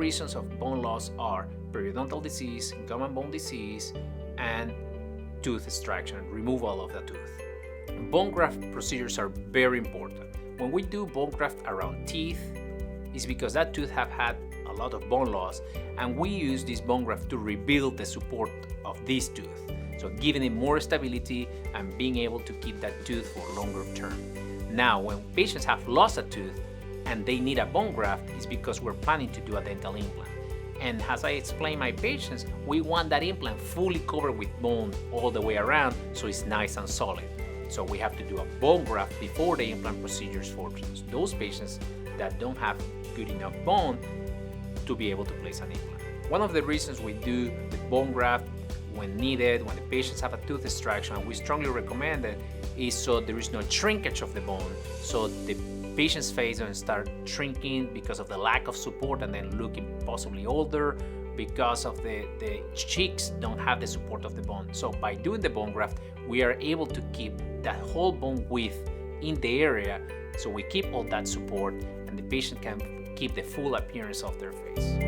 reasons of bone loss are periodontal disease, gum and bone disease, and tooth extraction, removal of the tooth. Bone graft procedures are very important. When we do bone graft around teeth, it's because that tooth have had a lot of bone loss, and we use this bone graft to rebuild the support of this tooth, so giving it more stability and being able to keep that tooth for longer term. Now, when patients have lost a tooth and they need a bone graft, it's because we're planning to do a dental implant. And as I explain my patients, we want that implant fully covered with bone all the way around, so it's nice and solid. So we have to do a bone graft before the implant procedures for those patients that don't have good enough bone to be able to place an implant. One of the reasons we do the bone graft when needed, when the patients have a tooth extraction, and we strongly recommend it, is so there is no shrinkage of the bone, so the patient's face doesn't start shrinking because of the lack of support and then looking possibly older because of the cheeks don't have the support of the bone. So by doing the bone graft, we are able to keep that whole bone width in the area, so we keep all that support and the patient can keep the full appearance of their face.